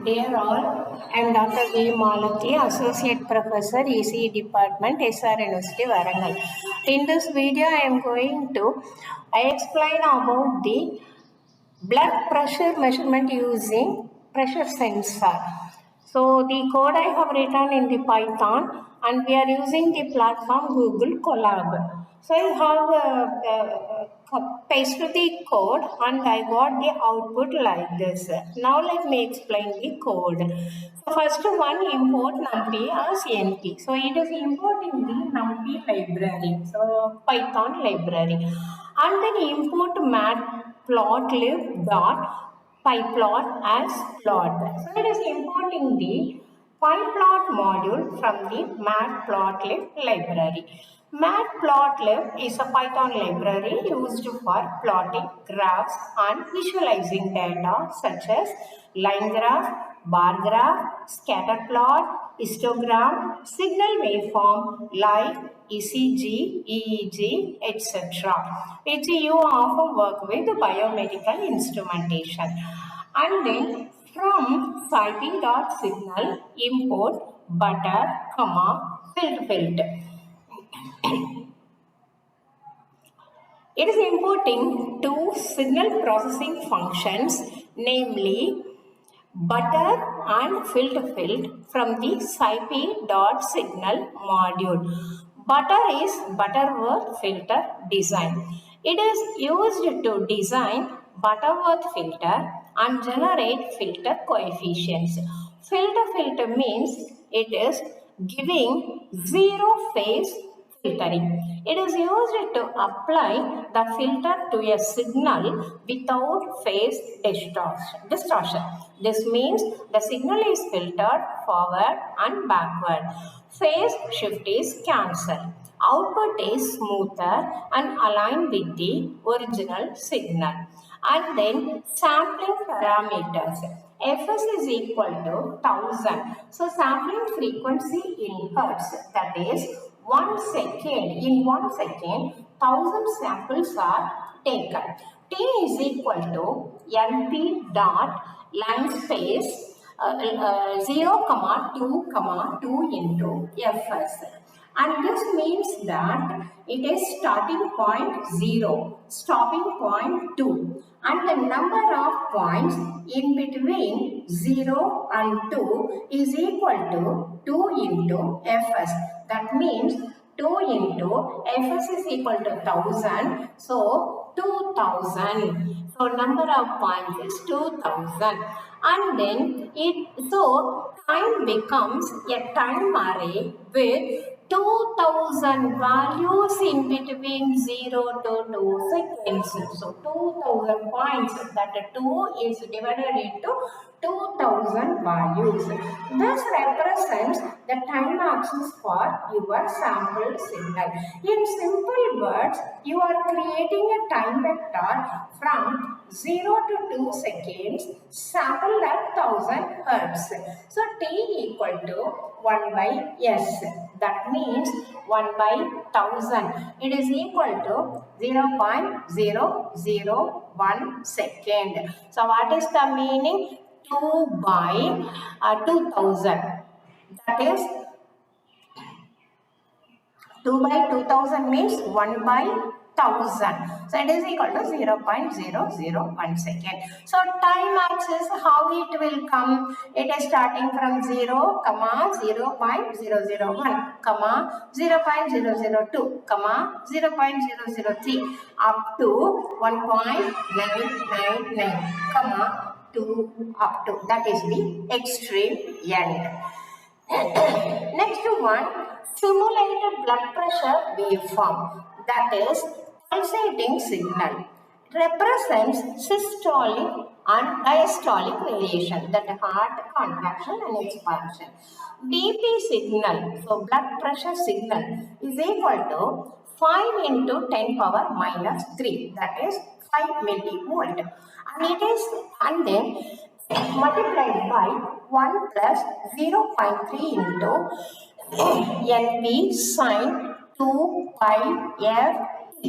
Dear all, I am Dr. V. Malati, Associate Professor, ECE Department, SR University, Varangal. In this video, I explain about the blood pressure measurement using pressure sensor. So the code I have written in the Python, and we are using the platform Google Colab. So I have pasted the code and I got the output like this. Now let me explain the code. So first one, import numpy as np. So it is importing the numpy library. So Python library. And then import matplotlib dot pyplot as plot. So it is importing the pyplot module from the matplotlib library. Matplotlib is a Python library used for plotting graphs and visualizing data such as line graph, bar graph, scatter plot, histogram, signal waveform, live, ECG, EEG, etc. which you often work with biomedical instrumentation. And then from scipy.signal import butter, filt. It is importing two signal processing functions, namely butter and filt from the scipy.signal module. Butter is Butterworth filter design. It is used to design Butterworth filter and generate filter coefficients. Filter means it is giving zero phase filtering. It is used to apply the filter to a signal without phase distortion. This means the signal is filtered forward and backward. Phase shift is cancelled. Output is smoother and aligned with the original signal. And then sampling parameters. Fs is equal to 1000. So sampling frequency in hertz, that is 1 second. In 1 second, 1000 samples are taken. T is equal to np dot line space 0, 2, 2 into Fs. And this means that it is starting point 0, stopping point 2, and the number of points in between 0 and 2 is equal to 2 into Fs. That means 2 into Fs is equal to 1000, so 2000. So number of points is 2000. And then time becomes a time array with 2000 values in between 0 to 2 seconds. So 2000 points, that 2 is divided into 2000 values. This represents the time axis for your sample signal. In simple words, you are creating a time vector from 0 to 2 seconds, sample at 1000 hertz. So T equal to 1 by S. That means 1 by 1000. It is equal to 0.001 second. So what is the meaning? 2 by 2000. That is 2 by 2000 means 1 by 1000. So it is equal to 0.001 second. So time axis, how it will come? It is starting from 0, 0.001, 0.002, 0.003 up to 1.999, 2 up to. That is the extreme end. Next one, simulated blood pressure waveform, that is pulsating signal. It represents systolic and diastolic variation, that heart contraction and expansion. BP signal, so blood pressure signal, is equal to 5 into 10 power minus 3, that is 5 millivolt. And then multiplied by 1 plus 0.3 into NP sine 2 pi f t.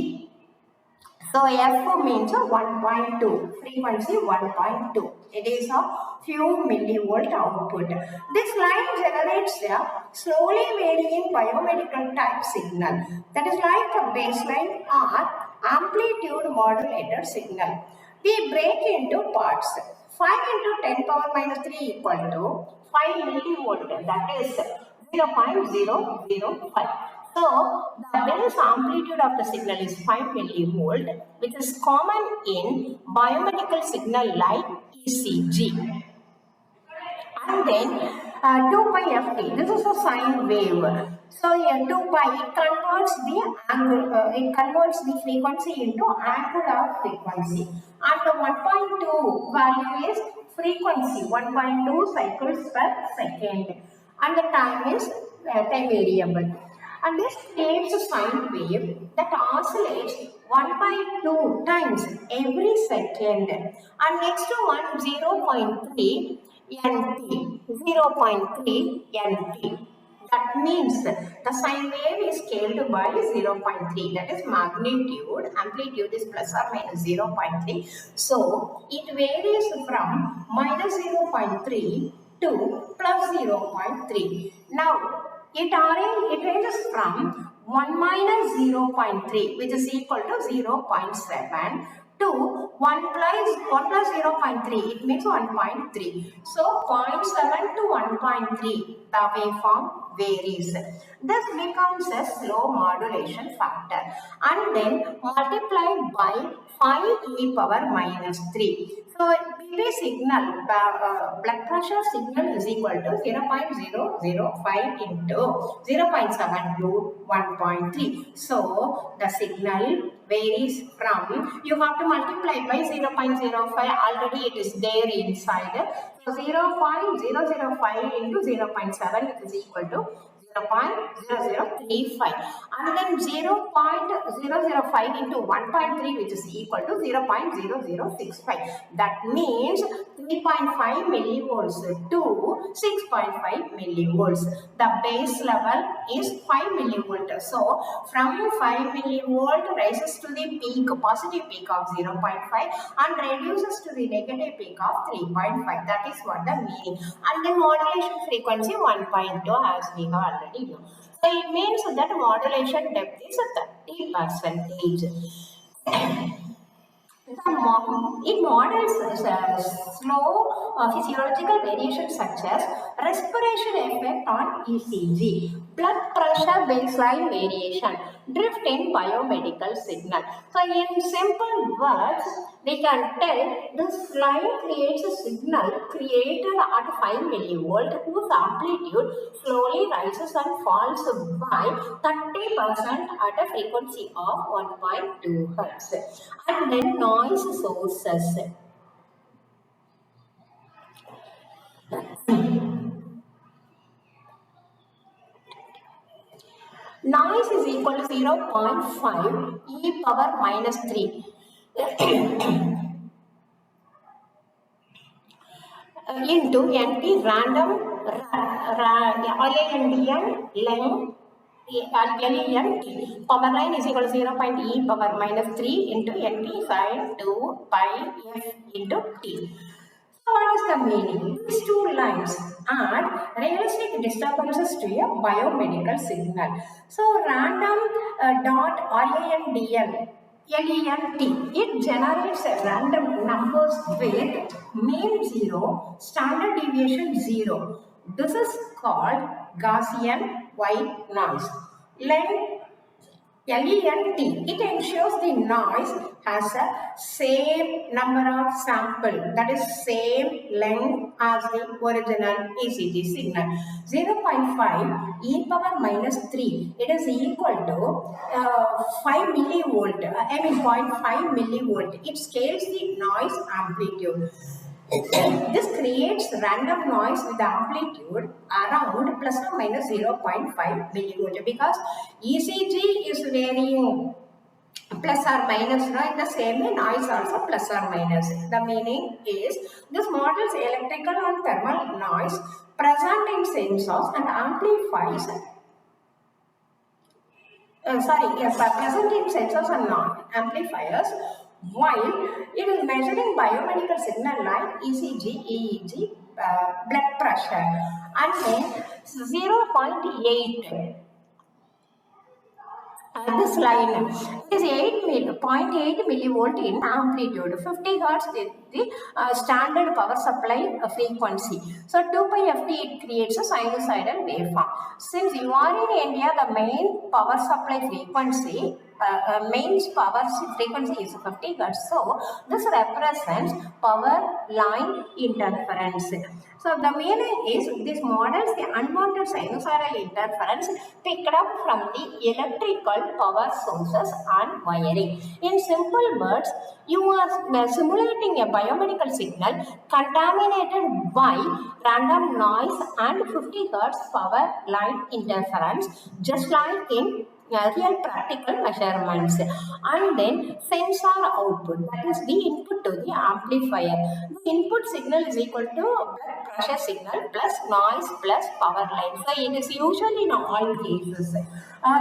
So F means 1.2, frequency 1.2. It is a few millivolt output. This line generates a slowly varying biomedical type signal that is like a baseline or amplitude modulator signal. We break into parts. 5 into 10 power minus 3 equal to 5 millivolt, that is 0.005. So, the base amplitude of the signal is 5 millivolt, which is common in biomedical signal like ECG. And then 2 pi ft, this is a sine wave. So here 2 pi, it converts the frequency into angular frequency. And the 1.2 value is frequency, 1.2 cycles per second. And the time is time variable. And this creates a sine wave that oscillates 1 by 2 times every second. And next to one 0.3 nt, 0.3 nt. That means the sine wave is scaled by 0.3, that is magnitude, amplitude is plus or minus 0.3. So it varies from minus 0.3 to plus 0.3. Now it ranges from 1 minus 0.3, which is equal to 0.7, to 1 plus 0.3, it means 1.3. So 0.7 to 1.3, the waveform varies. This becomes a slow modulation factor and then multiplied by 5 e power minus 3. So BP signal, blood pressure signal is equal to 0.005 into 0.7 to 1.3. So the signal varies from, you have to multiply by 0.05, already it is there inside. So 0.005 into 0.7, which is equal to 0.0035, and then 0.005 into 1.3, which is equal to 0.0065. That means 3.5 millivolts to 6.5 millivolts. The base level is 5 millivolt. So from 5 millivolt rises to the peak, positive peak of 0.5 and reduces to the negative peak of 3.5. That is what the meaning. And the modulation frequency 1.2, as we have already known. So it means that modulation depth is 30%. It models slow physiological variations such as respiration effect on ECG, blood pressure baseline variation, drift in biomedical signal. So in simple words, we can tell this line creates a signal created at 5 millivolt whose amplitude slowly rises and falls by 30% at a frequency of 1.2 Hz. And then noise sources. Noise is equal to 0.5 e power minus 3 into NT random RANDN length LENT. Power line is equal to 0.e power minus 3 into NT sine 2 pi f into t. So what is the meaning? These two lines add realistic disturbances to a biomedical signal. So random dot RANDN LENT, it generates a random numbers with mean 0, standard deviation 0. This is called Gaussian white noise. LENT, it ensures the noise has a same number of sample, that is same length as the original ECG signal. 0.5 e power minus 3, it is equal to 5 millivolt, I mean 0.5 millivolt. It scales the noise amplitude. This creates random noise with amplitude around plus or minus 0.5 millivolt, because ECG is varying plus or minus, no? In the same way noise also plus or minus. The meaning is this models electrical and thermal noise present in sensors and amplifies present in sensors and amplifiers, while it is measuring biomedical signal like ECG, EEG, blood pressure, and then 0.8. This line is 0.8 millivolt in amplitude. 50 hertz is the standard power supply frequency. So 2 pi ft it creates a sinusoidal waveform. Since you are in India, the main power supply frequency is 50 hertz. So this represents power line interference. So the meaning is this models the unwanted sinusoidal interference picked up from the electrical power sources and wiring. In simple words, you are simulating a biomedical signal contaminated by random noise and 50 hertz power line interference, just like in real practical measurements. And then sensor output, that is the input to the amplifier. The input signal is equal to blood pressure signal plus noise plus power line. So it is usually in all cases.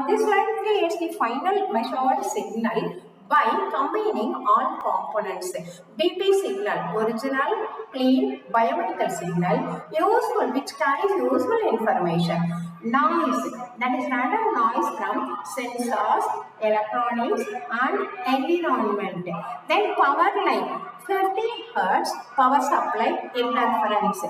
This line creates the final measured signal by combining all components. BP signal, original clean biomedical signal, useful, which carries useful information. Noise, that is random noise from sensors, electronics and environment. Then power line, 50 hertz power supply interference.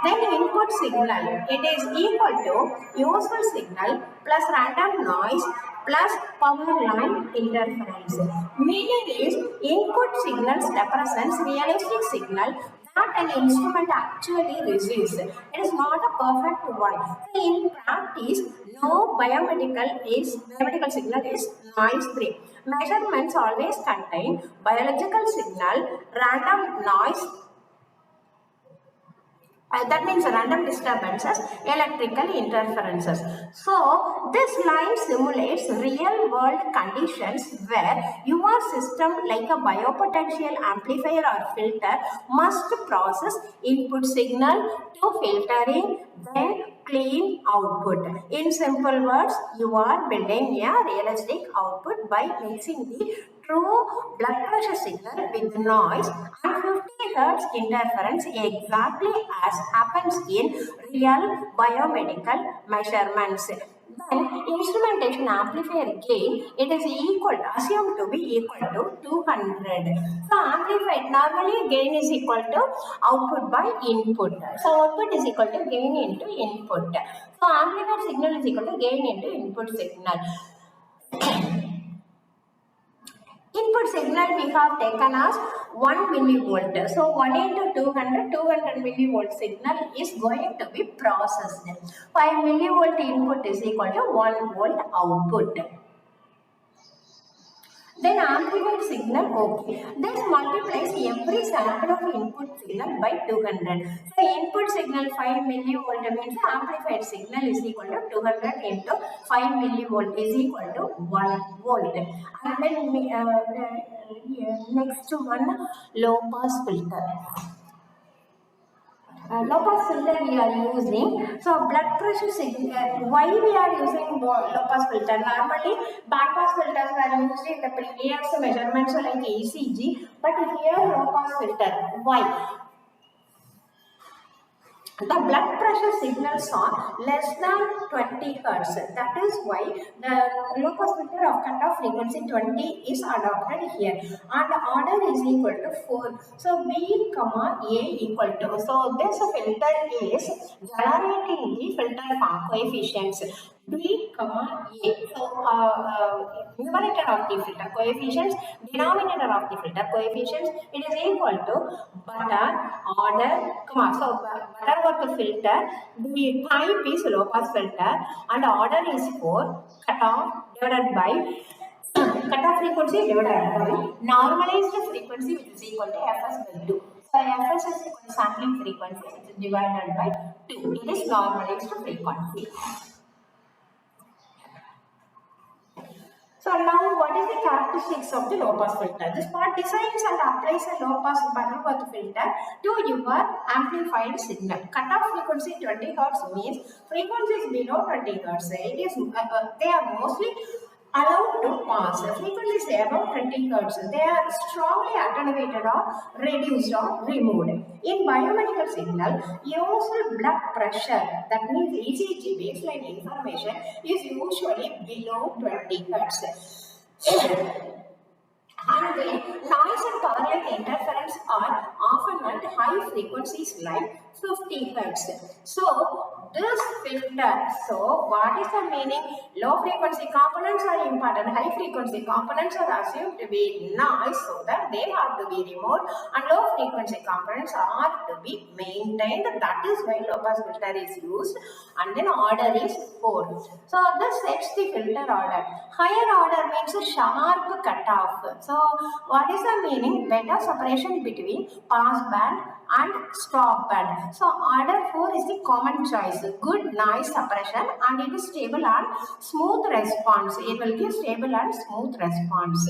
Then input signal, it is equal to useful signal plus random noise plus power line interference. Meaning is input signals represents realistic signal that an instrument actually receives. It is not a perfect one. So in practice, no biomedical signal is noise free. Measurements always contain biological signal, random noise, that means random disturbances, electrical interferences. So this line simulates real world conditions where your system like a biopotential amplifier or filter must process input signal to filtering, then clean output. In simple words, you are building a realistic output by mixing the true blood pressure signal with noise and 50 hertz interference, exactly as happens in real biomedical measurements. Then instrumentation amplifier gain, it is assumed to be equal to 200. So amplified, normally gain is equal to output by input. So output is equal to gain into input. So amplified signal is equal to gain into input signal. Input signal we have taken as 1 millivolt. So 1 into 200 millivolt signal is going to be processed. 5 millivolt input is equal to 1 volt output. Then amplified signal, okay. This multiplies every sample of input signal by 200. So input signal 5 millivolt means amplified signal is equal to 200 into 5 millivolt is equal to 1 volt. And then next one, low pass filter. Low pass filter we are using. So blood pressure signal, why we are using low pass filter? Normally band pass filters were used in the previous measurements like ECG, but here low pass filter. Why? The blood pressure signals are less than 20 hertz. That is why the low pass filter of cutoff frequency 20 is adopted here, and order is equal to 4. So B comma A equal to. So this filter is generating the filter coefficients B comma A. So numerator of the filter coefficients, denominator of the filter coefficients, it is equal to butter order comma. So butter of the filter, the type is low pass filter and order is 4, cutoff divided by cutoff frequency divided by normalized frequency, which is equal to Fs by 2. So Fs is equal to sampling frequency, which is divided by 2. It is normalized frequency. So now what is the characteristics of the low pass filter? This part designs and applies a low pass Butterworth filter to your amplified signal. Cutoff frequency 20 Hz means frequencies below 20 Hz. It is they are mostly allowed to pass. Frequencies above 20 Hz, they are strongly attenuated or reduced or removed. In biomedical signal, usual blood pressure, that means ECG baseline information, is usually below 20 Hz. And then noise and power line interference are often at high frequencies like 50 Hz. So this filter, so what is the meaning? Low frequency components are important, high frequency components are assumed to be noise, so that they have to be removed, and low frequency components are to be maintained. That is why low pass filter is used. And then order is 4. So this sets the filter order. Higher order means a sharp cutoff. So what is the meaning? Better separation between pass band and stop band. So order 4 is the common choice. Good noise suppression, and it is stable and smooth response. It will give stable and smooth response.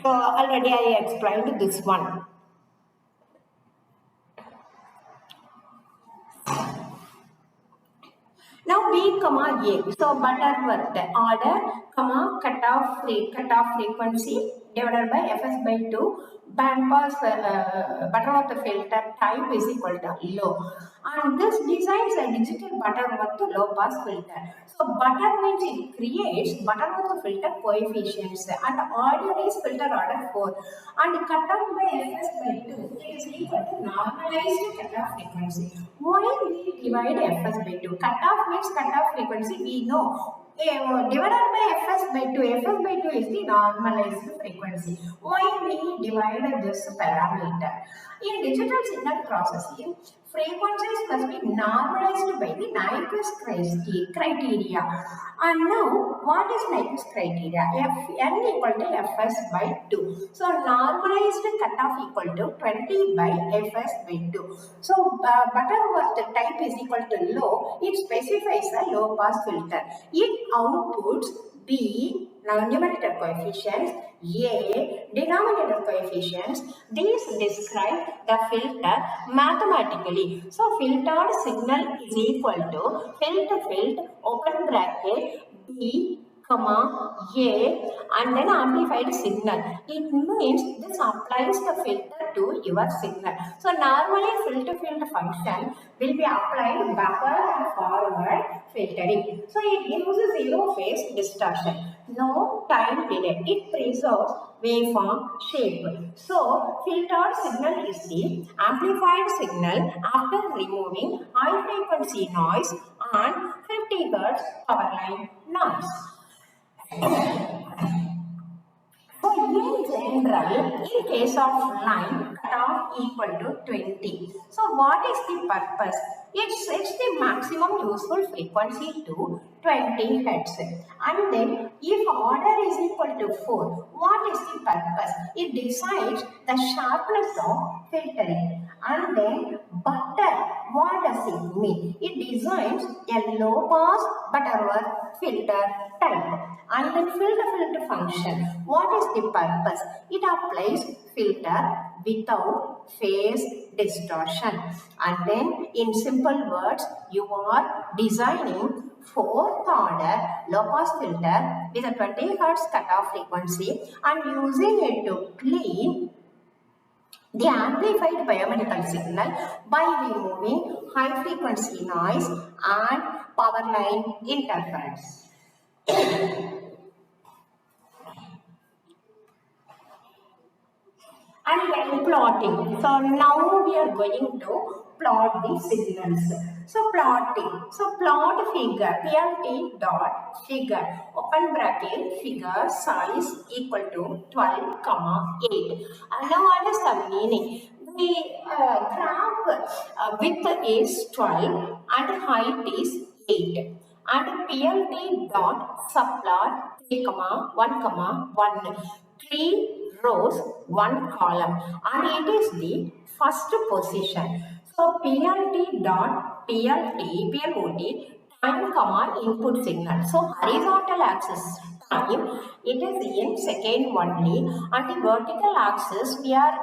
So already I explained this one. Now B, comma A. So Butterworth order, comma cutoff frequency divided by Fs by 2. Bandpass Butterworth filter type is equal to low. And this designs a digital Butterworth low pass filter. So butter means it creates Butterworth filter coefficients, and order is filter order 4. And cutoff by Fs by 2, it is equal to normalized cutoff frequency. Why we divide Fs by 2? Cutoff means cutoff frequency, we know. Divided by Fs by 2. Fs by 2 is the normalized frequency. Why we divide this parameter? In digital signal processing, frequencies must be normalized by the Nyquist criteria. And now, what is Nyquist criteria? N equal to Fs by 2. So, normalized cutoff equal to 20 by Fs by 2. So, Butterworth type is equal to low. It specifies a low pass filter. It outputs B, numerator coefficients, A, denominator coefficients. These describe the filter mathematically. So, filtered signal is equal to filter open bracket B, comma A, and then amplified signal. It means this applies the filter to your signal. So normally filter function will be applied backward and forward filtering. So it gives zero phase distortion, no time delay. It preserves waveform shape. So filtered signal is the amplified signal after removing high frequency noise and 50 Hz power line noise. So in general, in case of line, cutoff equal to 20. So what is the purpose? It sets the maximum useful frequency to 20 Hz. And then if order is equal to 4, what is the purpose? It decides the sharpness of filtering. And then butter, what does it mean? It designs a low pass Butterworth filter type. And then filter function, what is the purpose? It applies filter without phase distortion. And then in simple words, you are designing fourth order low pass filter with a 20 Hz cutoff frequency and using it to clean the amplified biomedical signal by removing high frequency noise and power line interference. And then plotting. So now we are going to plot the signals. So plotting. So plot figure PLT dot figure open bracket figure size equal to 12, 8. And now what is the meaning? The graph width is 12 and height is 8. And PLT dot subplot 3, 1, 1. 3 rows, 1 column, and it is the first position. So PLT, PLOT, time, input signal. So horizontal axis time, it is in second only, and the vertical axis we are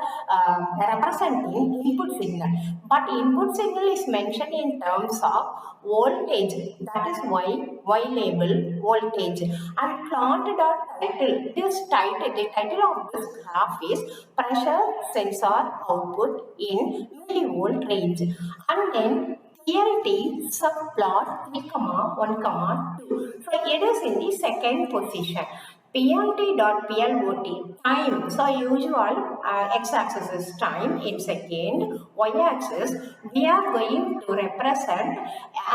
representing input signal, but input signal is mentioned in terms of voltage, that is y label voltage, and plot dot title, the title of this graph is pressure sensor output in millivolt range, and then PLT subplot 3, 1, 2. So it is in the second position. PLT dot PLOT time. So usual x-axis is time in second. Y-axis we are going to represent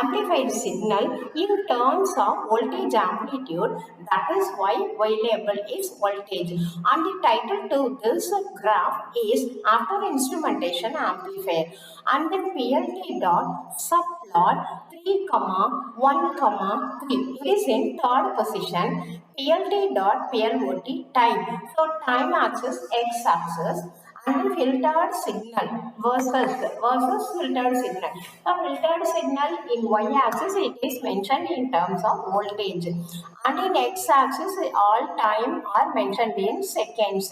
amplified signal in terms of voltage amplitude. That is why Y label is voltage. And the title to this graph is after instrumentation amplifier. And then PLT dot subplot 3, 1, 3. It is in third position. PLT dot PLOT time. So time axis, x axis, and then filtered signal versus filtered signal. A filtered signal in y axis it is mentioned in terms of voltage, and in x axis all time are mentioned in seconds.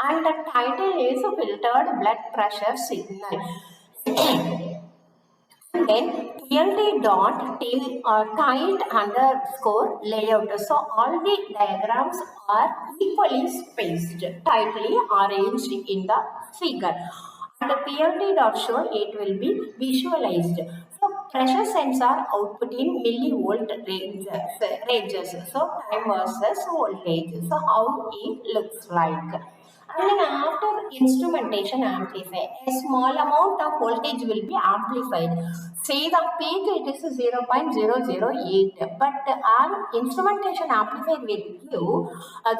And the title is filtered blood pressure signal. Then PLT dot tilt underscore layout. So all the diagrams are equally spaced, tightly arranged in the figure. And the PLT dot show it will be visualized. So pressure sensor output in millivolt ranges. So time versus voltage. So how it looks like. And then after instrumentation amplifier, a small amount of voltage will be amplified. Say the peak it is 0.008, but our instrumentation amplifier will give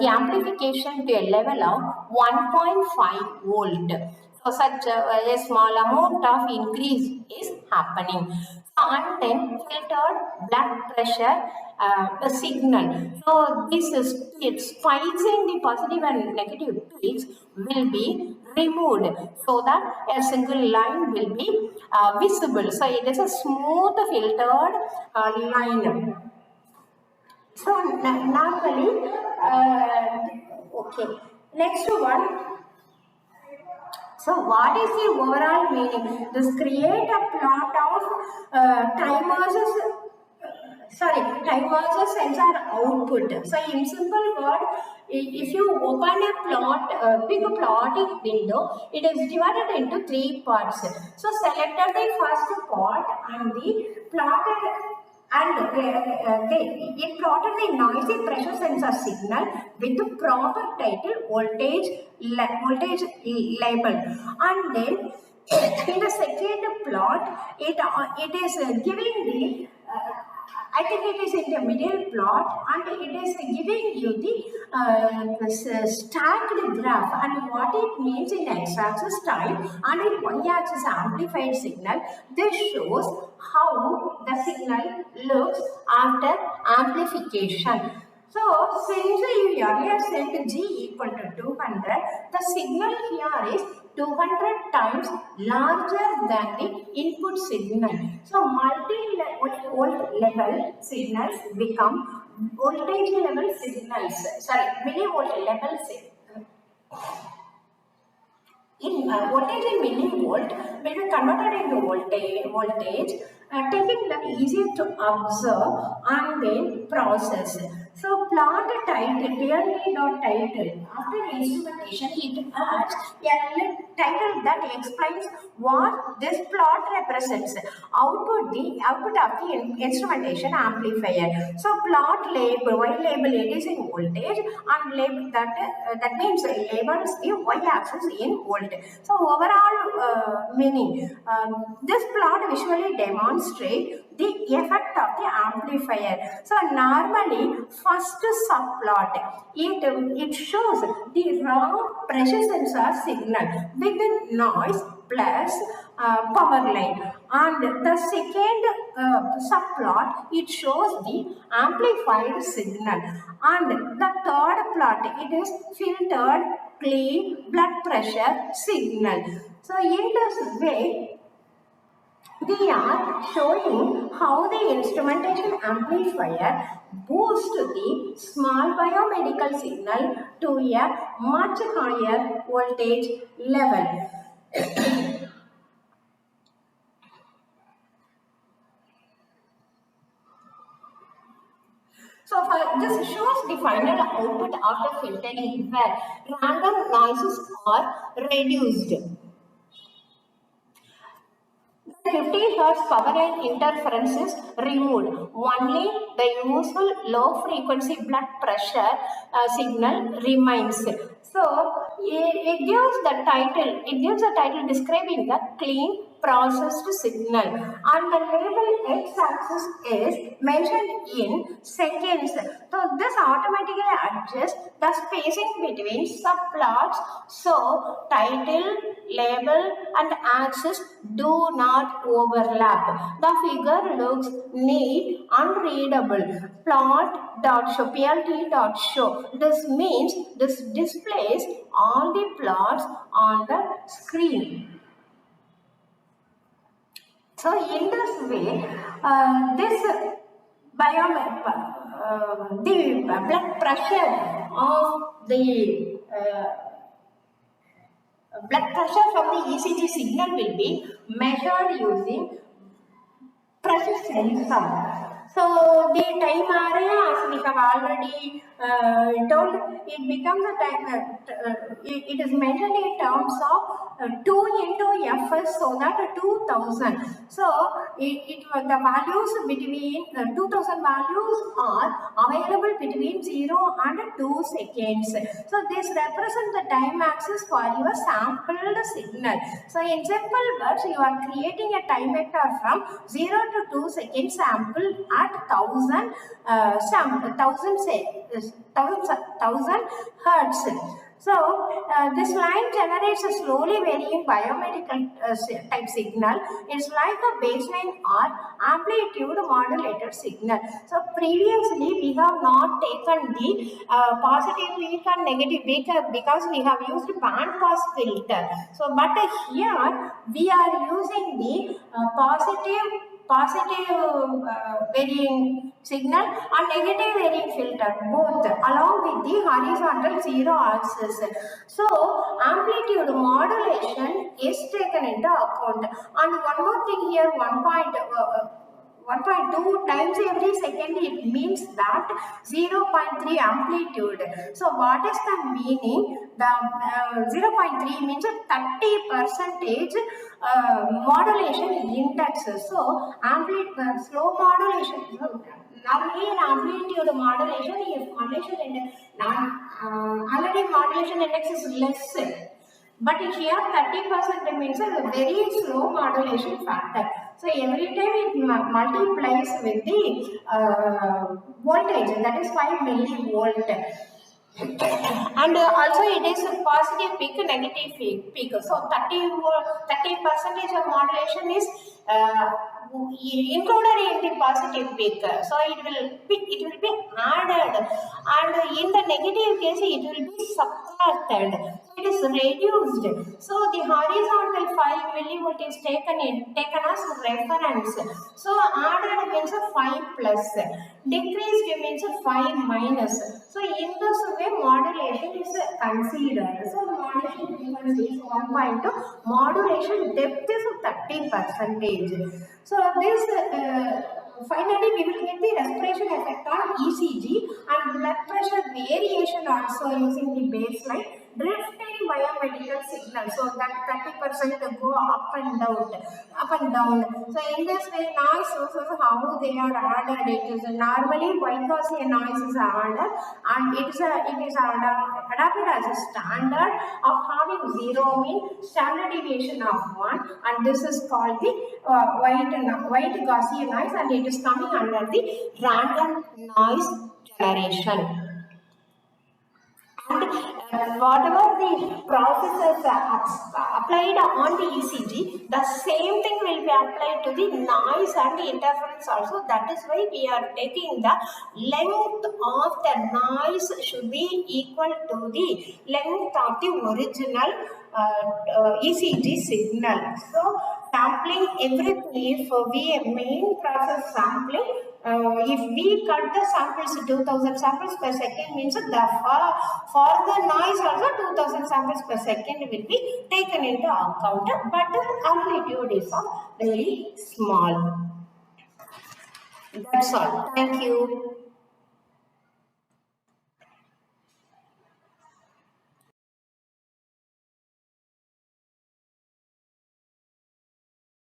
the amplification to a level of 1.5 volt. So such a small amount of increase is happening. And then filtered blood pressure signal. So this is it spikes in the positive and negative peaks will be removed so that a single line will be visible. So it is a smooth filtered line. So normally, okay. Next one. So what is the overall meaning? This create a plot of time versus time versus sensor output. So in simple word, if you open a plot, big plotting window, it is divided into 3 parts. So selected the first part and the plotted and it plotted the noisy pressure sensor signal with the proper title voltage label, and then in the second plot it is giving the I think it is in the middle plot, and it is giving you the stacked graph, and what it means in x-axis time and in y-axis amplified signal. This shows how the signal looks after amplification. So, since you earlier said G equal to 200, the signal here is 200 times larger than the input signal. So, multi-volt level signals become voltage level signals, millivolt level signals. Voltage in millivolt will be converted into voltage, taking that easier to observe and then process. So plot title, PLT dot title. After instrumentation, it adds a title that explains what this plot represents. The output of the instrumentation amplifier. So plot label, Y label it is in voltage, and label that means labels the y-axis in volt. So overall meaning, this plot visually demonstrates the effect of the amplifier. So normally first subplot it shows the raw pressure sensor signal with the noise plus power line, and the second subplot it shows the amplified signal, and the third plot it is filtered clean blood pressure signal. So in this way We are showing how the instrumentation amplifier boosts the small biomedical signal to a much higher voltage level. So this shows the final output after filtering where random noises are reduced. 50 Hz power line interference is removed. Only the usual low frequency blood pressure signal remains. So it gives the title. It gives the title describing the clean processed signal, and the label x-axis is mentioned in seconds. So this automatically adjusts the spacing between subplots. So title, label, and axis do not overlap. The figure looks neat and readable. Plot.show. This means this displays all the plots on the screen. So in this way, this the blood pressure of the blood pressure from the ECG signal will be measured using pressure sensor. So the time area, as we have already told, it becomes a time. It is mentioned in terms of 2 into Fs, so that 2000. So the values between 2000 values are available between 0 and 2 seconds. So this represents the time axis for your sampled signal. So in simple words, you are creating a time vector from 0 to 2 seconds sample at 1000 hertz. So this line generates a slowly varying biomedical type signal. It's like a baseline or amplitude modulated signal. So previously we have not taken the positive peak and negative peak because we have used band pass filter. So but here we are using the positive varying signal and negative varying filter both along with the horizontal zero axis. So amplitude modulation is taken into account, and one more thing here, 1.2 times every second, it means that 0.3 amplitude. So what is the meaning? The 0.3 means 30 percentage modulation index. So slow modulation. Normally in amplitude modulation, if modulation index, already modulation index is less. But here 30% means a very slow modulation factor. So every time it multiplies with the voltage, that is 5 millivolt. And also it is a positive peak, negative peak. So 30% of modulation is included in the positive peak. So it will be added, and in the negative case it will be subtracted. It is reduced. So the horizontal 5 millivolt is taken as reference. So added means 5 plus, decreased means 5 minus. So in this way modulation is considered. So modulation frequency is 1.2, modulation depth is 30%. So this finally we will get the respiration effect on ECG and blood pressure variation also using the baseline drifting biomedical signal. So that 30% go up and down. So in this way noise sources, how they are added. It is normally white Gaussian noise is added, and it is adapted as a standard of having 0 mean, standard deviation of 1, and this is called the white Gaussian noise, and it is coming under the random noise generation. And whatever the processes applied on the ECG, the same thing will be applied to the noise and the interference also. That is why we are taking the length of the noise should be equal to the length of the original ECG signal. So sampling everything. If we main process sampling, if we cut the samples to 2000 samples per second, means the for the noise also 2000 samples per second will be taken into account, but the amplitude is very small. That's all. Thank you.